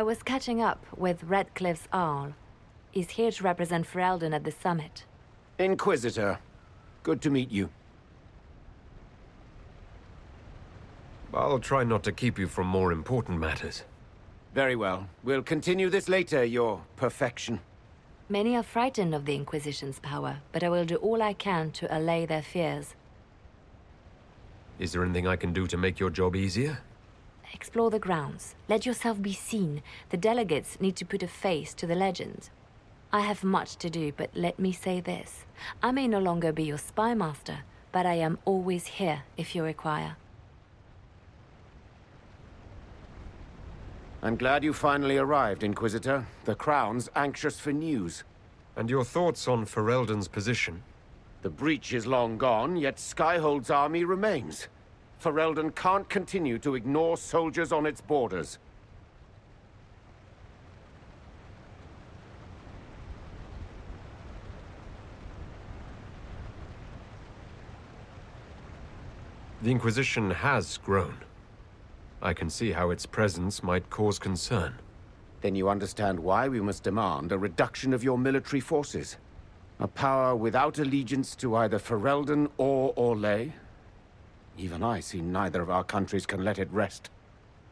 I was catching up with Redcliffe's Arl. He's here to represent Ferelden at the summit. Inquisitor, good to meet you. I'll try not to keep you from more important matters. Very well. We'll continue this later, your perfection. Many are frightened of the Inquisition's power, but I will do all I can to allay their fears. Is there anything I can do to make your job easier? Explore the grounds. Let yourself be seen. The delegates need to put a face to the legend. I have much to do, but let me say this. I may no longer be your spy master, but I am always here if you require. I'm glad you finally arrived, Inquisitor. The Crown's anxious for news. And your thoughts on Ferelden's position? The breach is long gone, yet Skyhold's army remains. Ferelden can't continue to ignore soldiers on its borders. The Inquisition has grown. I can see how its presence might cause concern. Then you understand why we must demand a reduction of your military forces. A power without allegiance to either Ferelden or Orlais? Even I see neither of our countries can let it rest.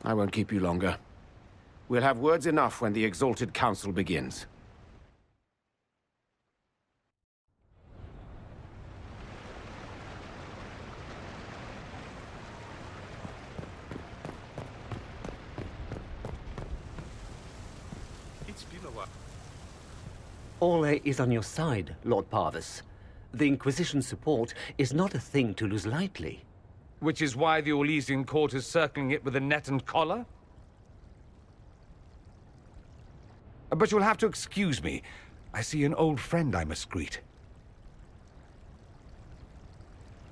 I won't keep you longer. We'll have words enough when the Exalted Council begins. Orlais is on your side, Lord Parvis. The Inquisition's support is not a thing to lose lightly. Which is why the Orlesian court is circling it with a net and collar? But you'll have to excuse me. I see an old friend I must greet.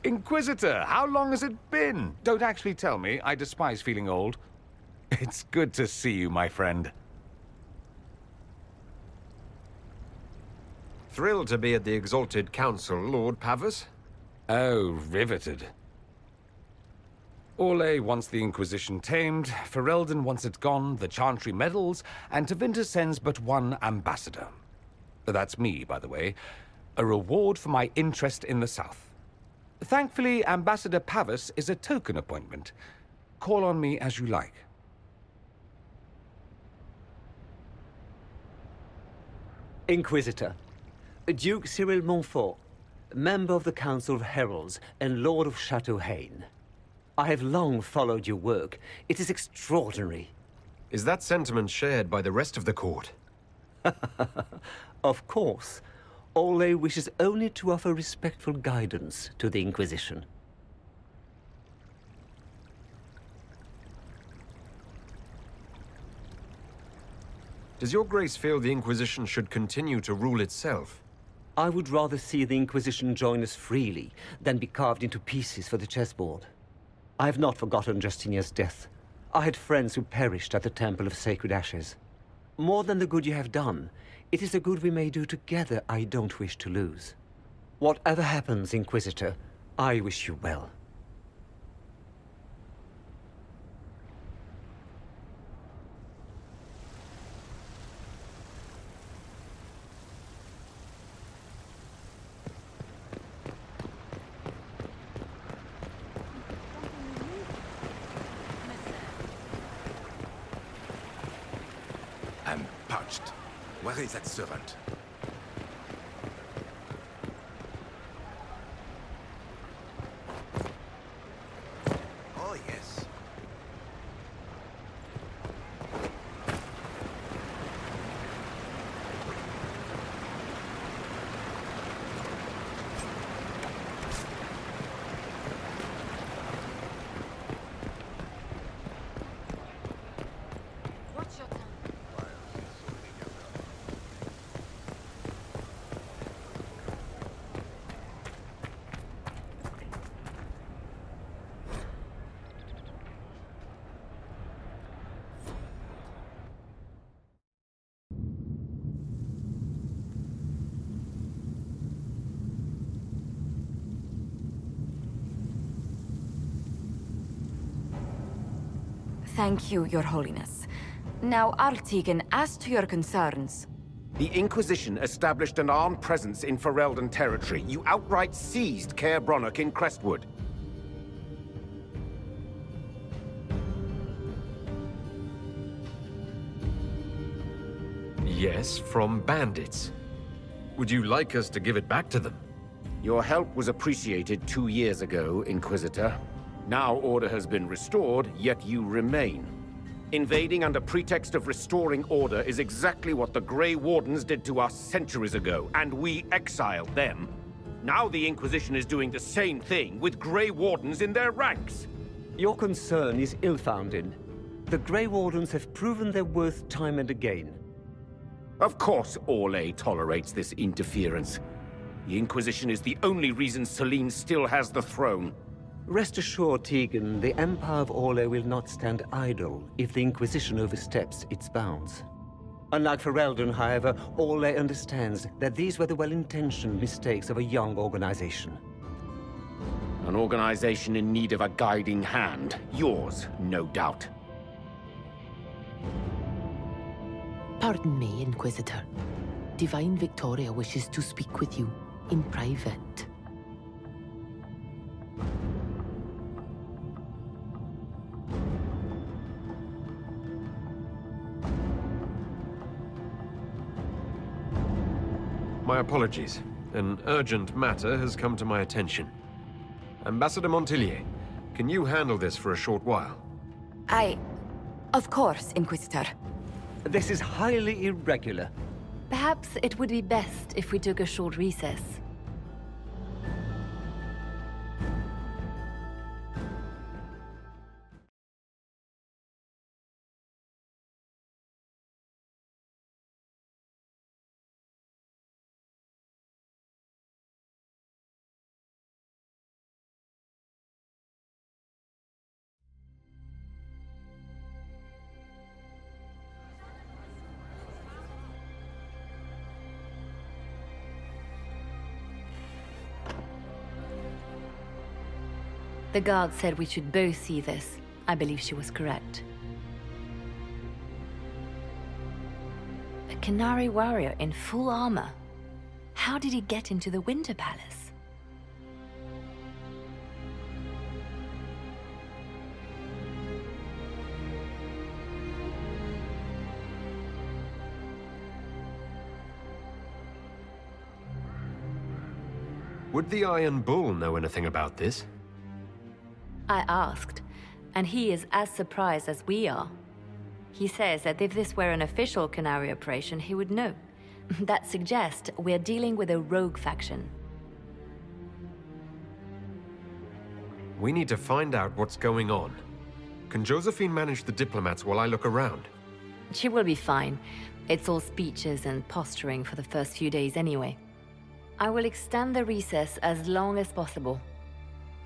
Inquisitor, how long has it been? Don't actually tell me. I despise feeling old. It's good to see you, my friend. Thrilled to be at the Exalted Council, Lord Parvis. Oh, riveted. Orlais wants the Inquisition tamed, Ferelden wants it gone, the Chantry meddles, and Tevinter sends but one ambassador. That's me, by the way. A reward for my interest in the South. Thankfully, Ambassador Parvis is a token appointment. Call on me as you like. Inquisitor, Duke Cyril Montfort, member of the Council of Heralds and Lord of Chateau Haine. I have long followed your work. It is extraordinary. Is that sentiment shared by the rest of the court? Of course. Orlais wishes only to offer respectful guidance to the Inquisition. Does your grace feel the Inquisition should continue to rule itself? I would rather see the Inquisition join us freely than be carved into pieces for the chessboard. I have not forgotten Justinia's death. I had friends who perished at the Temple of Sacred Ashes. More than the good you have done, it is the good we may do together I don't wish to lose. Whatever happens, Inquisitor, I wish you well. I'm parched. Where is that servant? Oh, yes. Thank you, Your Holiness. Now, Artigan, as to your concerns. The Inquisition established an armed presence in Ferelden territory. You outright seized Caer Bronach in Crestwood. Yes, from bandits. Would you like us to give it back to them? Your help was appreciated 2 years ago, Inquisitor. Now order has been restored, yet you remain. Invading under pretext of restoring order is exactly what the Grey Wardens did to us centuries ago, and we exiled them. Now the Inquisition is doing the same thing with Grey Wardens in their ranks. Your concern is ill-founded. The Grey Wardens have proven their worth time and again. Of course Orlais tolerates this interference. The Inquisition is the only reason Selene still has the throne. Rest assured, Tegan, the Empire of Orlais will not stand idle if the Inquisition oversteps its bounds. Unlike Ferelden, however, Orlais understands that these were the well-intentioned mistakes of a young organization. An organization in need of a guiding hand. Yours, no doubt. Pardon me, Inquisitor. Divine Victoria wishes to speak with you in private. My apologies. An urgent matter has come to my attention. Ambassador Montillier, can you handle this for a short while? Of course, Inquisitor. This is highly irregular. Perhaps it would be best if we took a short recess. The guard said we should both see this. I believe she was correct. A Canary warrior in full armor. How did he get into the Winter Palace? Would the Iron Bull know anything about this? I asked, and he is as surprised as we are. He says that if this were an official Canary operation, he would know. That suggests we're dealing with a rogue faction. We need to find out what's going on. Can Josephine manage the diplomats while I look around? She will be fine. It's all speeches and posturing for the first few days anyway. I will extend the recess as long as possible.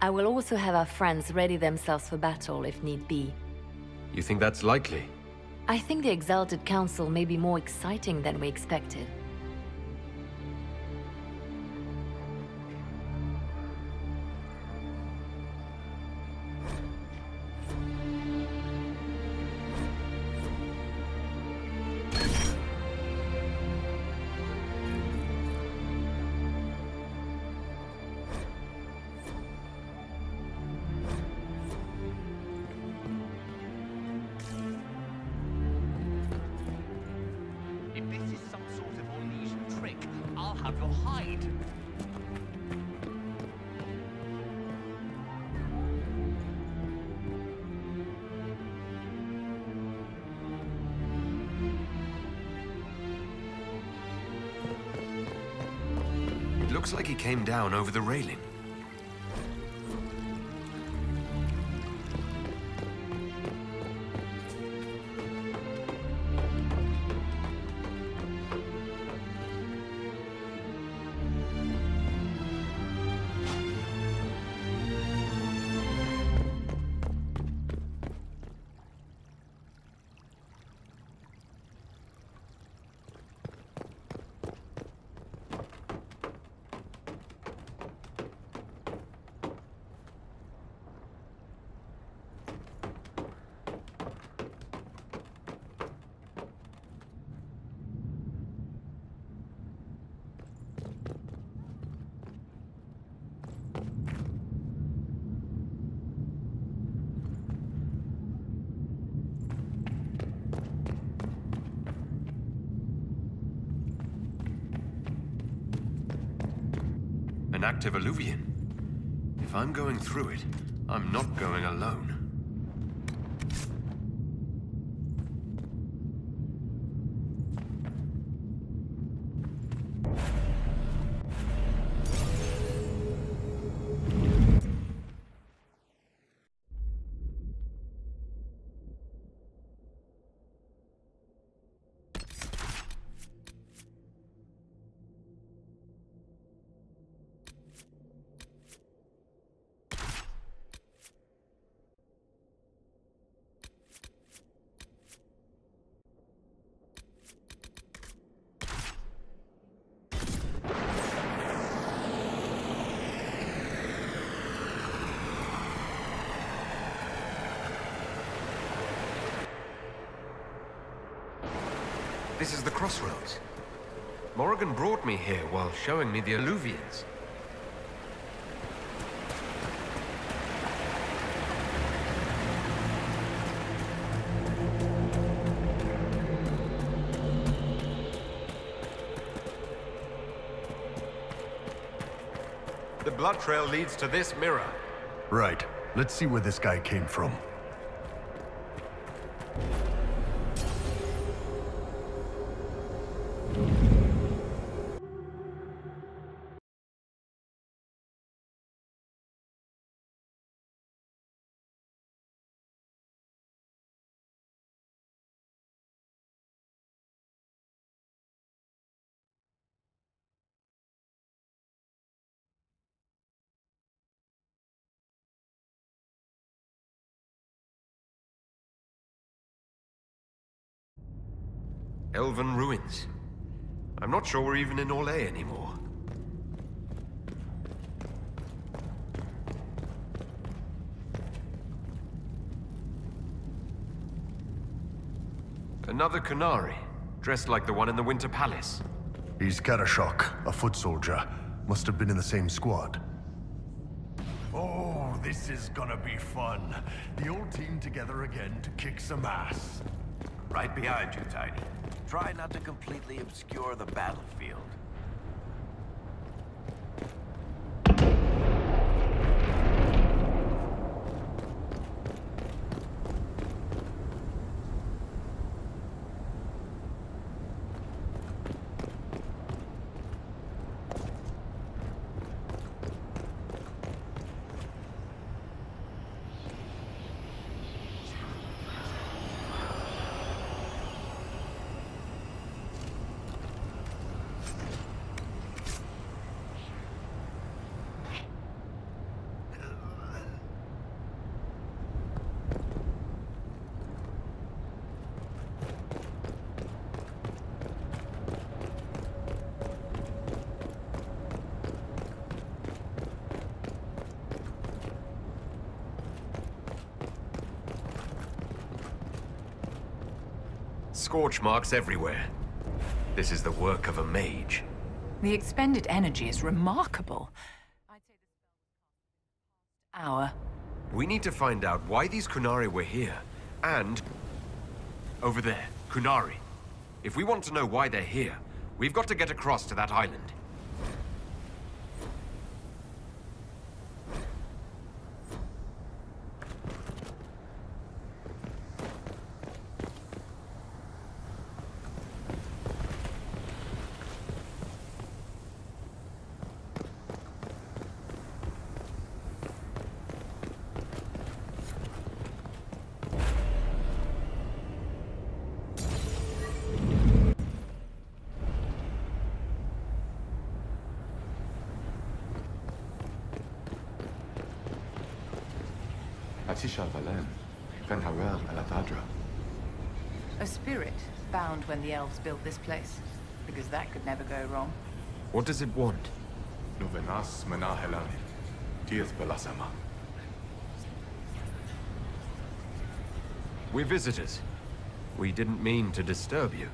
I will also have our friends ready themselves for battle if need be. You think that's likely? I think the Exalted Council may be more exciting than we expected. If this is some sort of Orlesian trick, I'll have your hide. It looks like he came down over the railing. an active alluvion. If I'm going through it, I'm not going alone. This is the crossroads. Morrigan brought me here while showing me the alluvions. The blood trail leads to this mirror. Right. Let's see where this guy came from. Elven ruins. I'm not sure we're even in Orlais anymore. Another Qunari, dressed like the one in the Winter Palace. He's Karashok, a foot soldier. Must have been in the same squad. Oh, this is gonna be fun. The old team together again to kick some ass. Right behind you, Tiny. Try not to completely obscure the battlefield. Scorch marks everywhere. This is the work of a mage. The expended energy is remarkable. I'd say the spell was cast in the past hour. We need to find out why these Qunari were here, and... over there, Qunari. If we want to know why they're here, we've got to get across to that island. A spirit found when the elves built this place, because that could never go wrong. What does it want? We're visitors. We didn't mean to disturb you.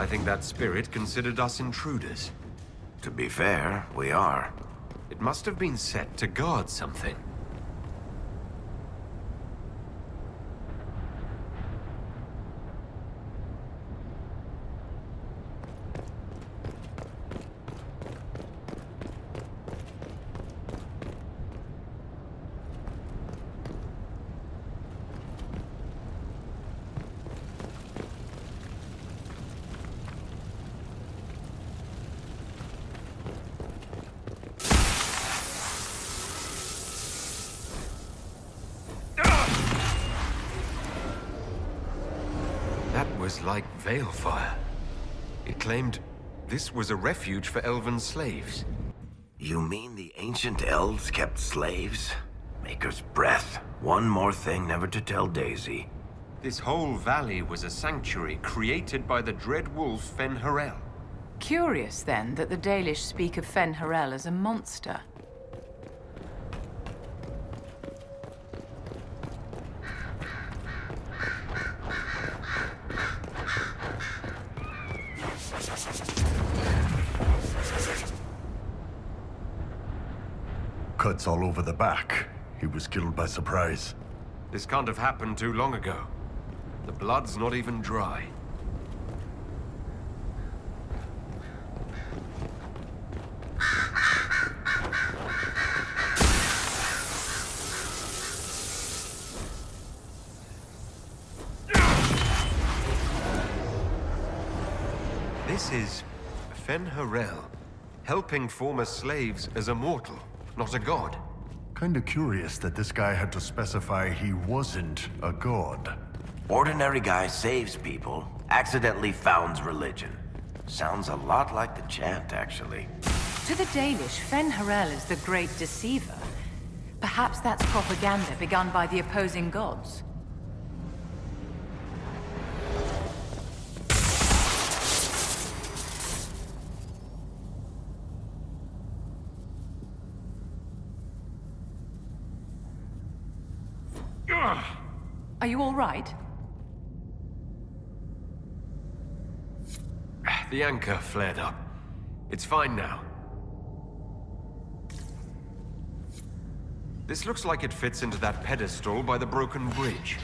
think that spirit considered us intruders. To be fair, we are. It must have been set to guard something. Like Veilfire. It claimed this was a refuge for elven slaves. You mean the ancient elves kept slaves? Maker's breath. One more thing never to tell Daisy. This whole valley was a sanctuary created by the dread wolf Fen-Harel. Curious, then, that the Dalish speak of Fen-Harel as a monster. Cuts all over the back. He was killed by surprise. This can't have happened too long ago. The blood's not even dry. This is Fen-Harel, helping former slaves as a mortal, not a god. Kinda curious that this guy had to specify he wasn't a god. Ordinary guy saves people, accidentally founds religion. Sounds a lot like the chant, actually. To the Dalish, Fen-Harel is the great deceiver. Perhaps that's propaganda begun by the opposing gods. Are you all right? The anchor flared up. It's fine now. This looks like it fits into that pedestal by the broken bridge.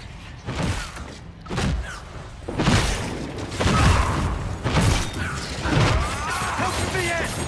Help me in!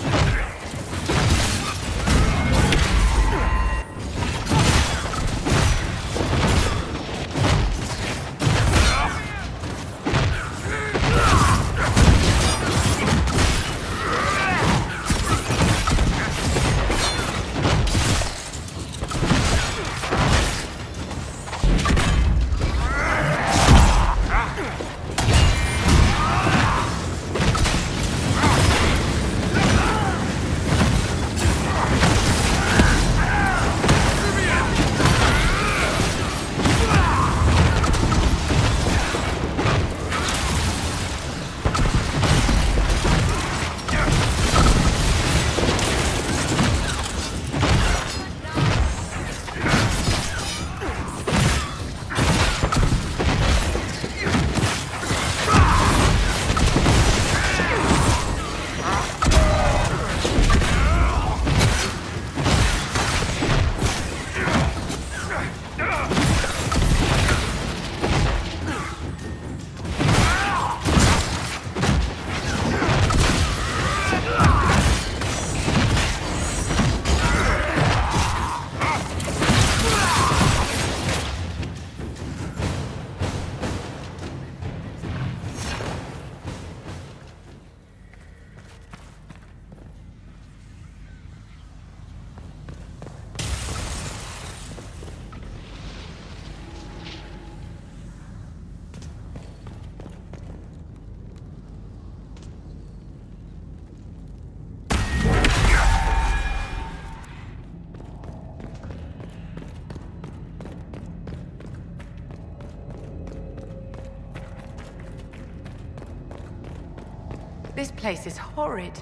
This place is horrid.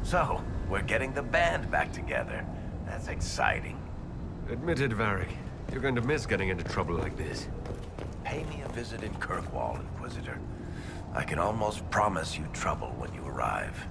So, we're getting the band back together. That's exciting. Admit it, Varric. You're going to miss getting into trouble like this. Pay me a visit in Kirkwall, Inquisitor. I can almost promise you trouble when you arrive.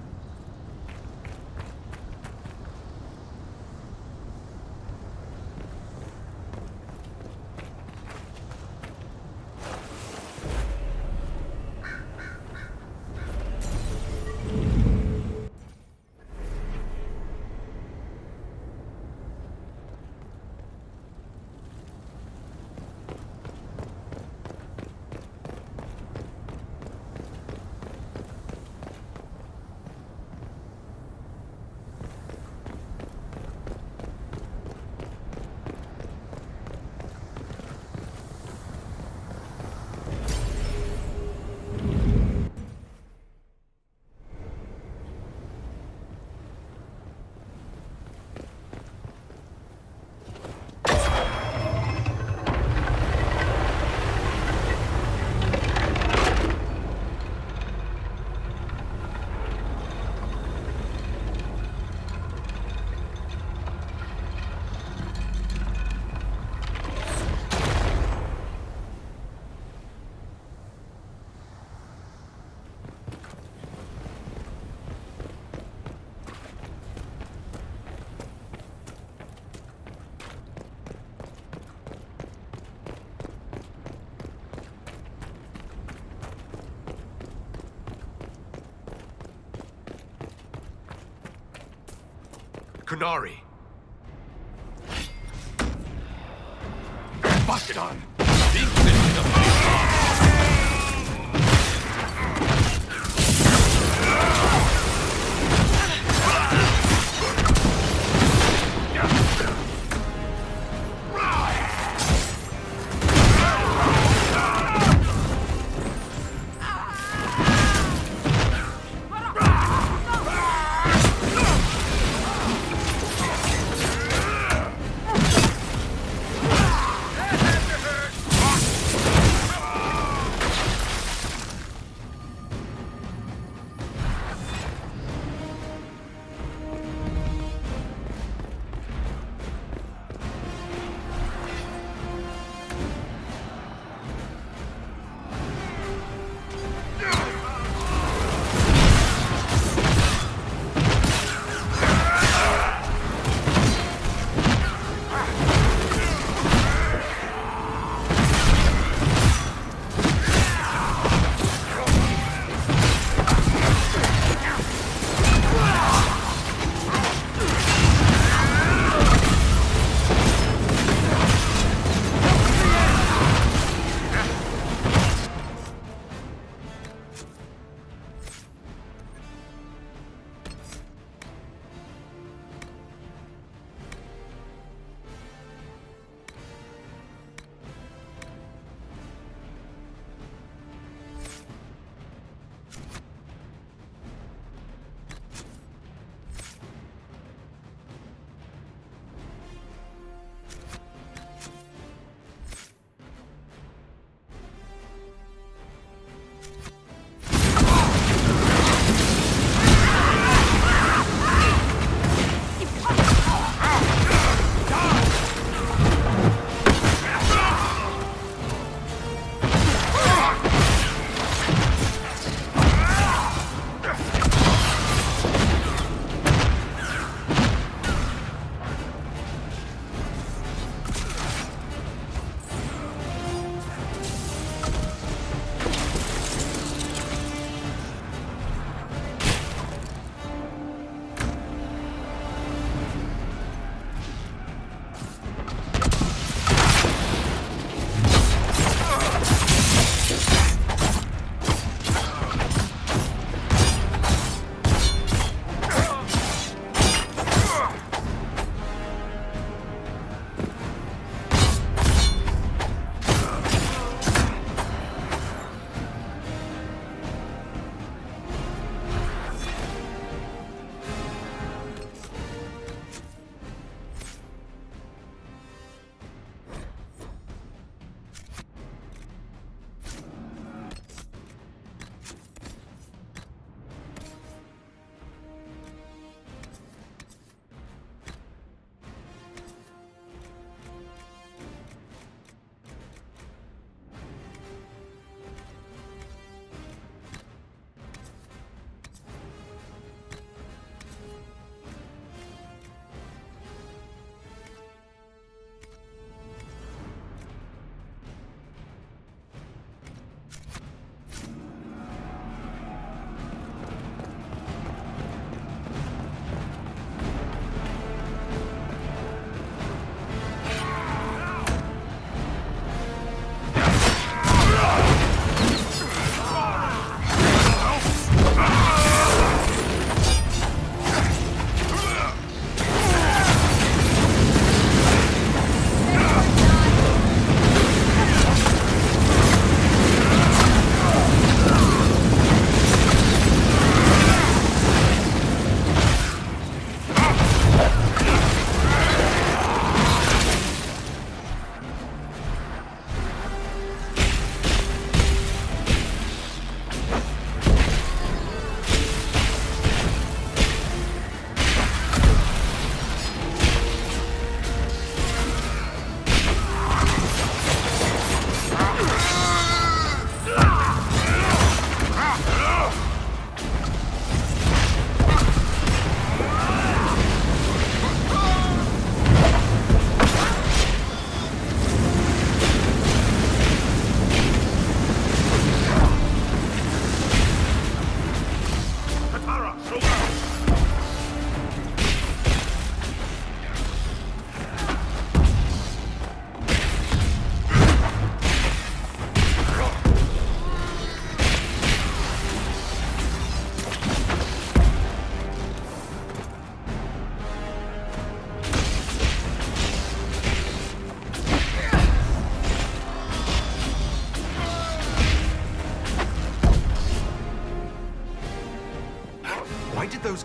Qunari! Bastion!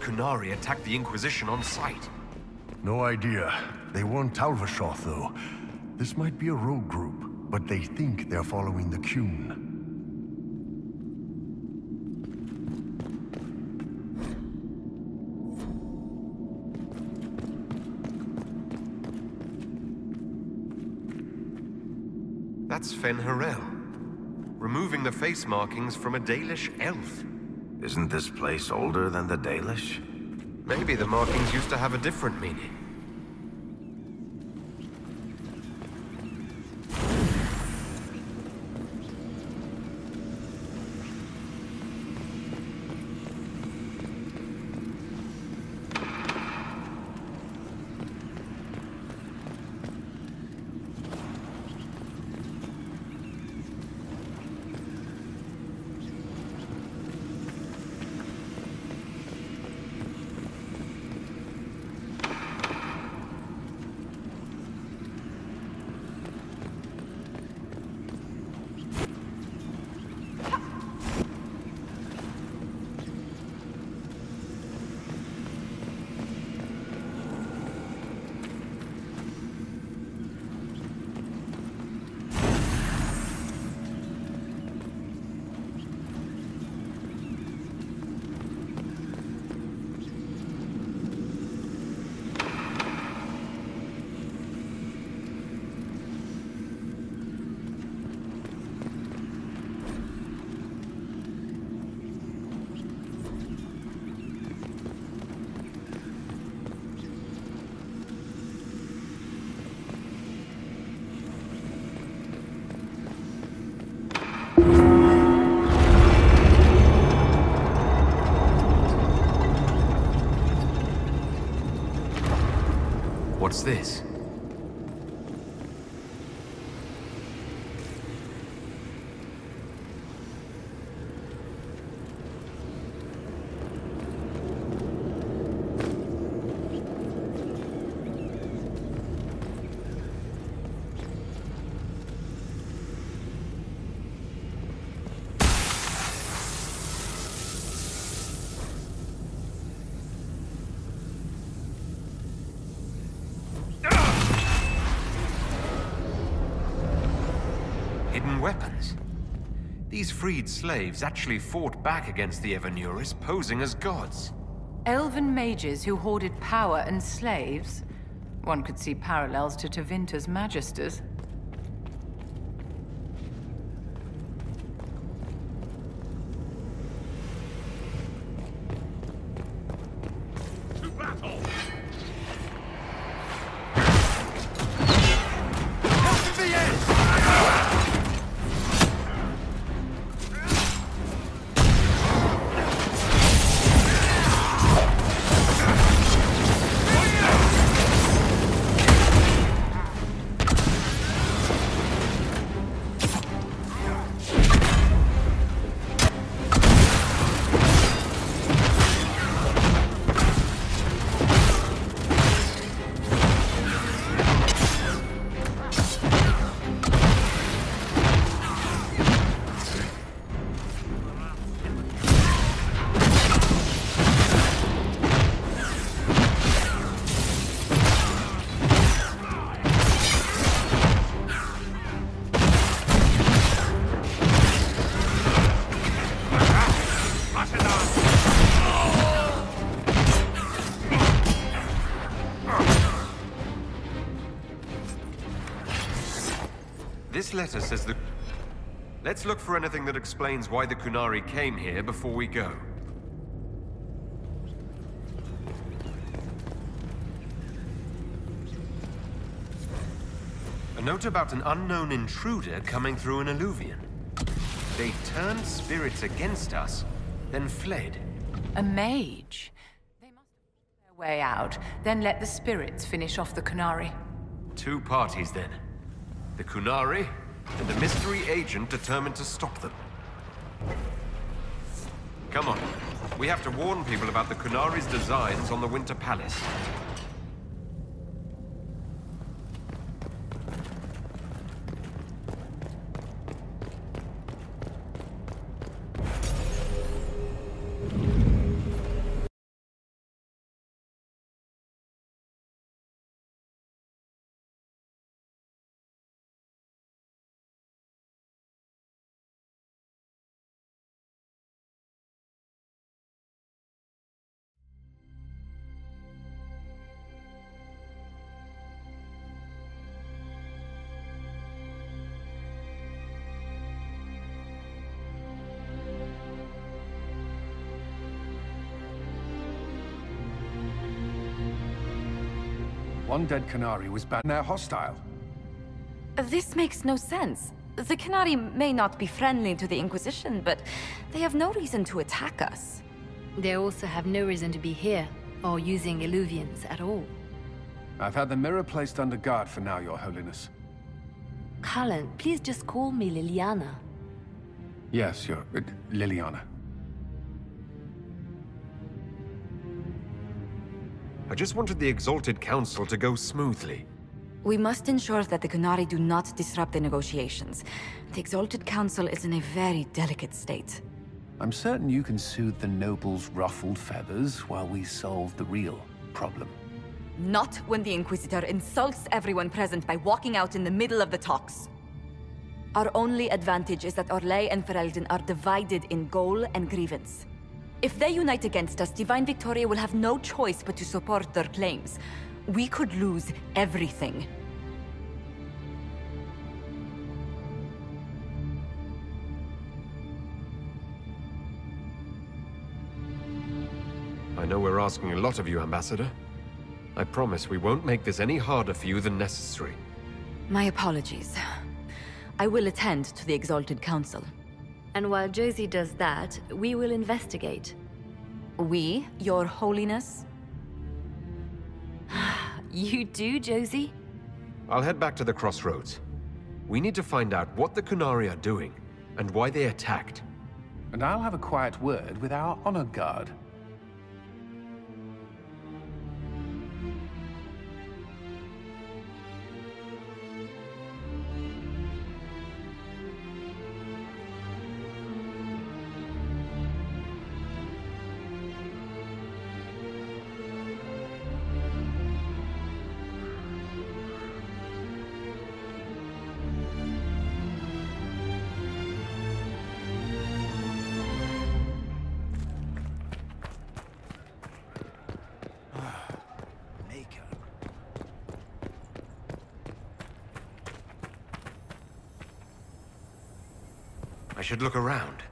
Kunari attacked the Inquisition on sight? No idea. They weren't Talvashoth, though. This might be a rogue group, but they think they're following the Qun. That's Fen Harel, removing the face markings from a Dalish elf. Isn't this place older than the Dalish? Maybe the markings used to have a different meaning. What's this? Hidden weapons. These freed slaves actually fought back against the Evanuris, posing as gods. Elven mages who hoarded power and slaves? One could see parallels to Tevinter's magisters. To battle! Help to the end! This letter says the... Let's look for anything that explains why the Kunari came here before we go. A note about an unknown intruder coming through an alluvion. They turned spirits against us, then fled. A mage? They must have fought their way out, then let the spirits finish off the Kunari. Two parties, then. The Kunari, and a mystery agent determined to stop them. Come on. We have to warn people about the Kunari's designs on the Winter Palace. Undead Canary was bad, now hostile. This makes no sense. The Canary may not be friendly to the Inquisition, but they have no reason to attack us. They also have no reason to be here, or using Illuvians at all. I've had the mirror placed under guard for now, Your Holiness. Cullen, please just call me Liliana. Yes, Liliana. I just wanted the Exalted Council to go smoothly. We must ensure that the Canary do not disrupt the negotiations. The Exalted Council is in a very delicate state. I'm certain you can soothe the nobles' ruffled feathers while we solve the real problem. Not when the Inquisitor insults everyone present by walking out in the middle of the talks. Our only advantage is that Orlais and Ferelden are divided in goal and grievance. If they unite against us, Divine Victoria will have no choice but to support their claims. We could lose everything. I know we're asking a lot of you, Ambassador. I promise we won't make this any harder for you than necessary. My apologies. I will attend to the Exalted Council. And while Josie does that, we will investigate. We, Your Holiness? You do, Josie? I'll head back to the crossroads. We need to find out what the Qunari are doing, and why they attacked. And I'll have a quiet word with our honor guard. I should look around.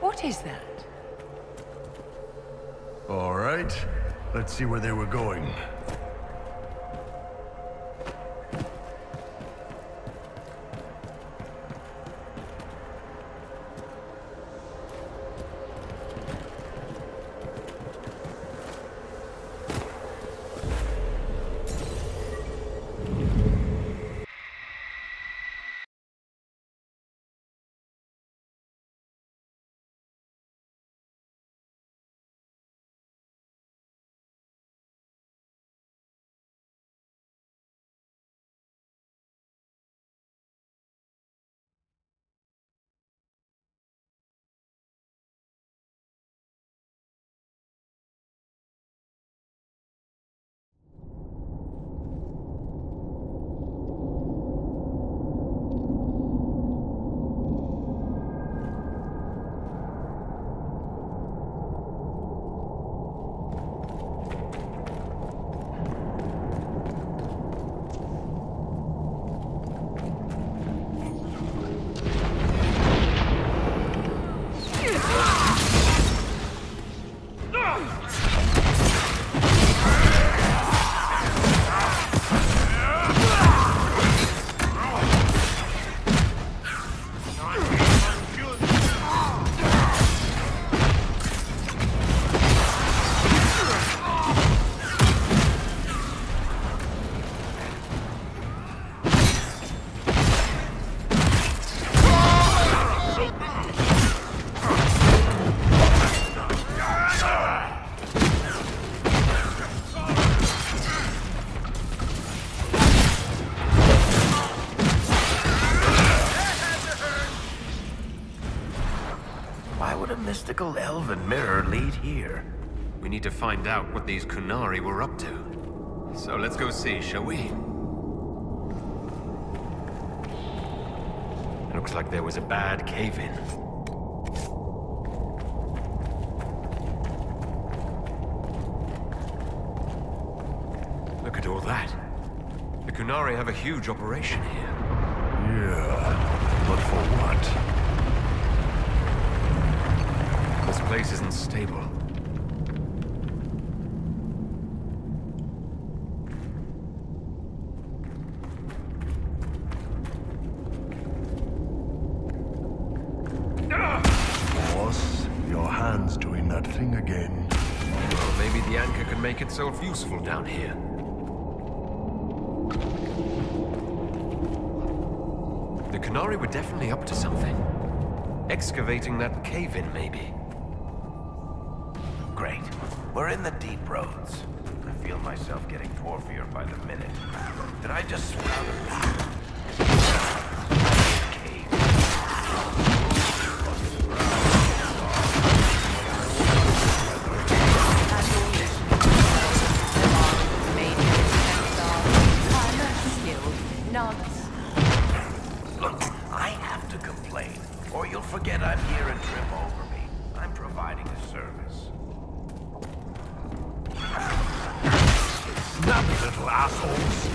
What is that? All right. Let's see where they were going. mystical elven mirror lead here? We need to find out what these Kunari were up to. So let's go see, shall we? Looks like there was a bad cave-in. Look at all that. The Kunari have a huge operation here. Yeah, but for what? This place isn't stable. Boss, your hand's doing that thing again. Well, maybe the anchor can make itself useful down here. The Kunari were definitely up to something. Excavating that cave-in, maybe. Great. We're in the deep roads. I feel myself getting torfier by the minute. Did I just sprout a Look, I have to complain, or you'll forget I'm here and trip over me. I'm providing a service. Snap, little assholes!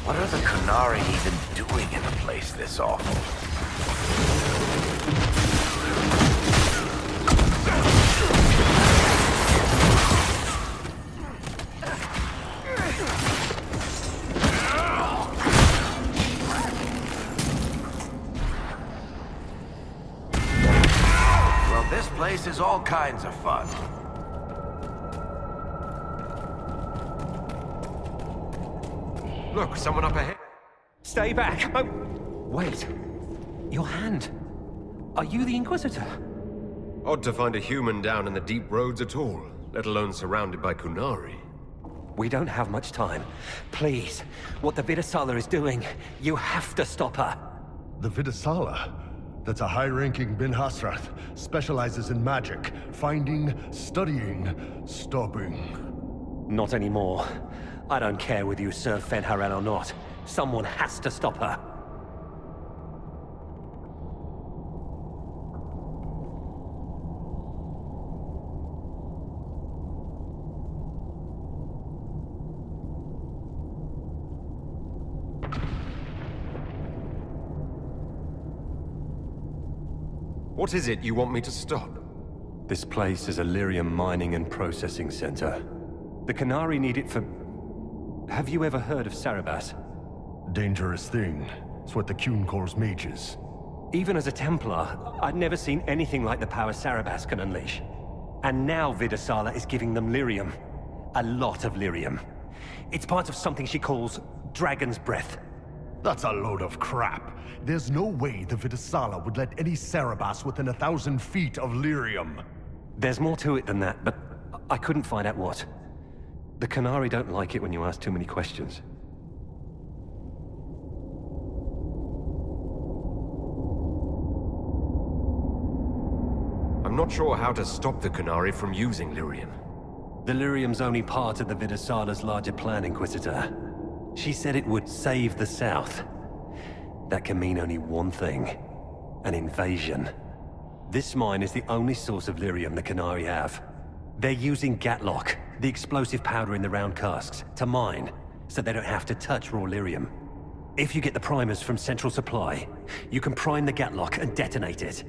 What are the Kunari even doing in a place this awful? Well, this place is all kinds of fun. Look, someone up ahead. Stay back! Oh, wait. Your hand. Are you the Inquisitor? Odd to find a human down in the deep roads at all, let alone surrounded by Kunari. We don't have much time. Please, what the Vidasala is doing, you have to stop her. The Vidasala? That's a high-ranking Bin Hasrath. Specializes in magic. Finding, studying, stopping. Not anymore. I don't care whether you serve Fenharel or not. Someone has to stop her. What is it you want me to stop? This place is a lyrium mining and processing center. The Kunari need it for... Have you ever heard of Sarabas? Dangerous thing. It's what the Qun calls mages. Even as a Templar, I'd never seen anything like the power Sarabas can unleash. And now Vidasala is giving them lyrium. A lot of lyrium. It's part of something she calls Dragon's Breath. That's a load of crap. There's no way the Vidasala would let any Sarabas within 1,000 feet of lyrium. There's more to it than that, but I couldn't find out what. The Kunari don't like it when you ask too many questions. I'm not sure how to stop the Kunari from using lyrium. The lyrium's only part of the Vidasala's larger plan, Inquisitor. She said it would save the South. That can mean only one thing. An invasion. This mine is the only source of lyrium the Kunari have. They're using Gatlock, the explosive powder in the round casks, to mine, so they don't have to touch raw lyrium. If you get the primers from Central Supply, you can prime the Gatlock and detonate it.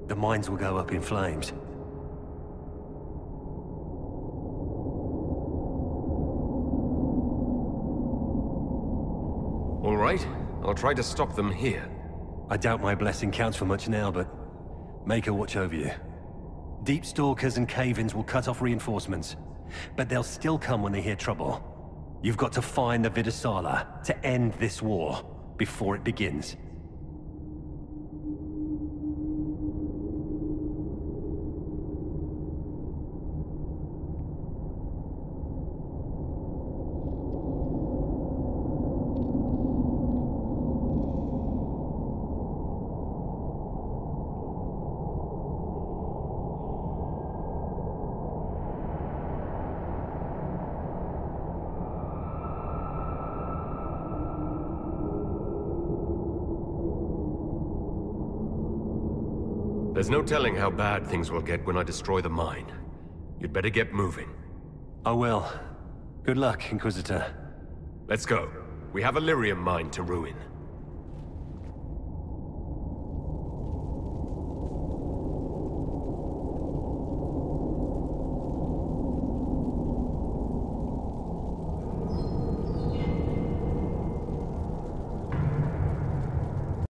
The mines will go up in flames. All right, I'll try to stop them here. I doubt my blessing counts for much now, but make her watch over you. Deep Stalkers and cave-ins will cut off reinforcements, but they'll still come when they hear trouble. You've got to find the Vidasala to end this war before it begins. There's no telling how bad things will get when I destroy the mine. You'd better get moving. I will. Good luck, Inquisitor. Let's go. We have a lyrium mine to ruin.